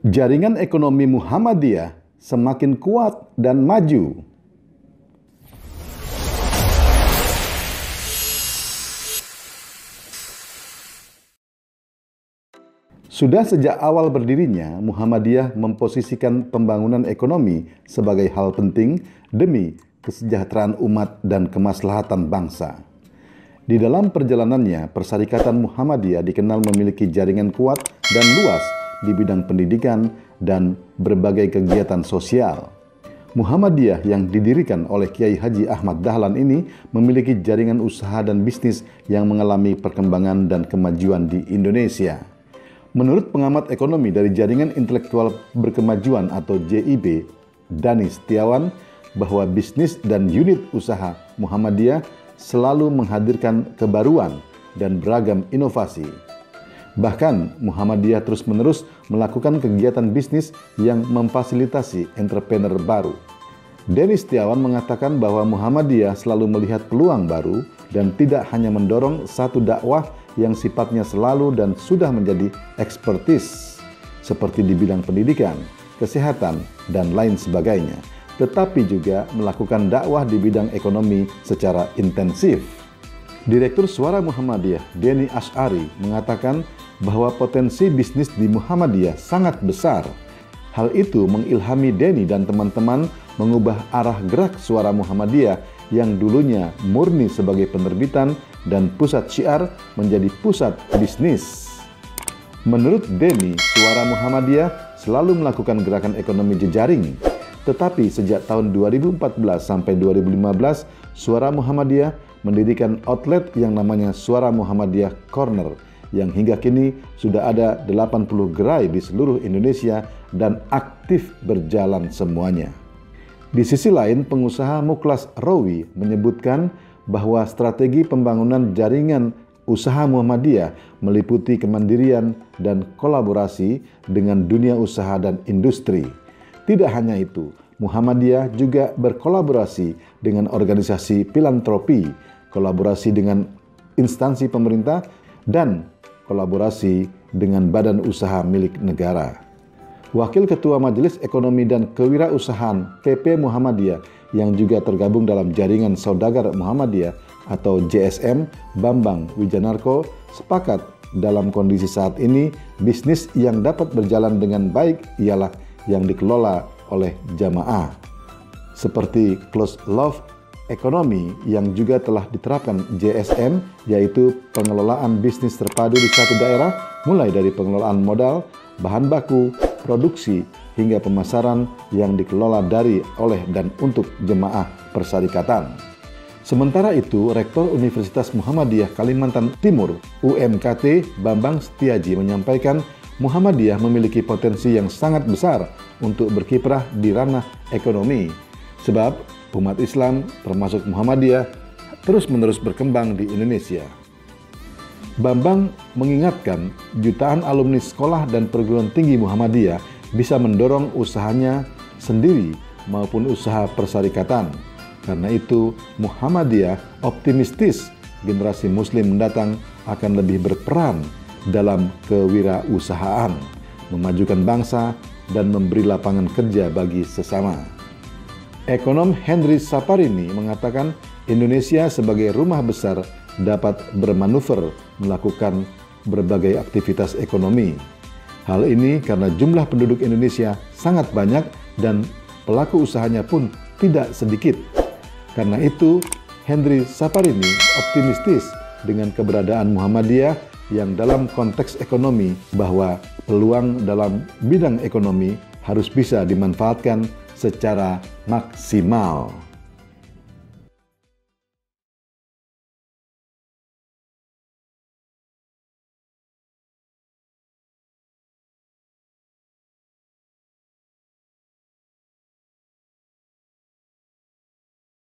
Jaringan ekonomi Muhammadiyah semakin kuat dan maju. Sudah sejak awal berdirinya, Muhammadiyah memposisikan pembangunan ekonomi sebagai hal penting demi kesejahteraan umat dan kemaslahatan bangsa. Di dalam perjalanannya, Persyarikatan Muhammadiyah dikenal memiliki jaringan kuat dan luas di bidang pendidikan dan berbagai kegiatan sosial. Muhammadiyah yang didirikan oleh Kiai Haji Ahmad Dahlan ini memiliki jaringan usaha dan bisnis yang mengalami perkembangan dan kemajuan di Indonesia. Menurut pengamat ekonomi dari Jaringan Intelektual Berkemajuan atau JIB, Dani Setiawan, bahwa bisnis dan unit usaha Muhammadiyah selalu menghadirkan kebaruan dan beragam inovasi. Bahkan Muhammadiyah terus-menerus melakukan kegiatan bisnis yang memfasilitasi entrepreneur baru. Dani Setiawan mengatakan bahwa Muhammadiyah selalu melihat peluang baru dan tidak hanya mendorong satu dakwah yang sifatnya selalu dan sudah menjadi ekspertis seperti di bidang pendidikan, kesehatan, dan lain sebagainya, tetapi juga melakukan dakwah di bidang ekonomi secara intensif. Direktur Suara Muhammadiyah, Denny Asy'ari, mengatakan bahwa potensi bisnis di Muhammadiyah sangat besar. Hal itu mengilhami Denny dan teman-teman mengubah arah gerak Suara Muhammadiyah yang dulunya murni sebagai penerbitan dan pusat syiar menjadi pusat bisnis. Menurut Denny, Suara Muhammadiyah selalu melakukan gerakan ekonomi jejaring. Tetapi sejak tahun 2014 sampai 2015, Suara Muhammadiyah mendirikan outlet yang namanya Suara Muhammadiyah Corner, yang hingga kini sudah ada 80 gerai di seluruh Indonesia dan aktif berjalan semuanya. Di sisi lain, pengusaha Muklas Rawi menyebutkan bahwa strategi pembangunan jaringan usaha Muhammadiyah meliputi kemandirian dan kolaborasi dengan dunia usaha dan industri. Tidak hanya itu, Muhammadiyah juga berkolaborasi dengan organisasi filantropi, kolaborasi dengan instansi pemerintah, dan kolaborasi dengan badan usaha milik negara. Wakil Ketua Majelis Ekonomi dan Kewirausahaan PP Muhammadiyah yang juga tergabung dalam Jaringan Saudagar Muhammadiyah atau JSM, Bambang Wijanarko, sepakat dalam kondisi saat ini bisnis yang dapat berjalan dengan baik ialah yang dikelola oleh jamaah. Seperti closed loop ekonomi yang juga telah diterapkan JSM, yaitu pengelolaan bisnis terpadu di satu daerah, mulai dari pengelolaan modal, bahan baku, produksi, hingga pemasaran yang dikelola dari, oleh, dan untuk jemaah persyarikatan. Sementara itu, Rektor Universitas Muhammadiyah Kalimantan Timur, UMKT, Bambang Setiaji menyampaikan Muhammadiyah memiliki potensi yang sangat besar untuk berkiprah di ranah ekonomi. Sebab umat Islam, termasuk Muhammadiyah, terus-menerus berkembang di Indonesia. Bambang mengingatkan jutaan alumni sekolah dan perguruan tinggi Muhammadiyah bisa mendorong usahanya sendiri maupun usaha persyarikatan. Karena itu, Muhammadiyah optimistis generasi Muslim mendatang akan lebih berperan dalam kewirausahaan, memajukan bangsa, dan memberi lapangan kerja bagi sesama. Ekonom Henry Saparini mengatakan Indonesia sebagai rumah besar dapat bermanuver melakukan berbagai aktivitas ekonomi. Hal ini karena jumlah penduduk Indonesia sangat banyak dan pelaku usahanya pun tidak sedikit. Karena itu, Henry Saparini optimistis dengan keberadaan Muhammadiyah yang dalam konteks ekonomi bahwa peluang dalam bidang ekonomi harus bisa dimanfaatkan secara maksimal.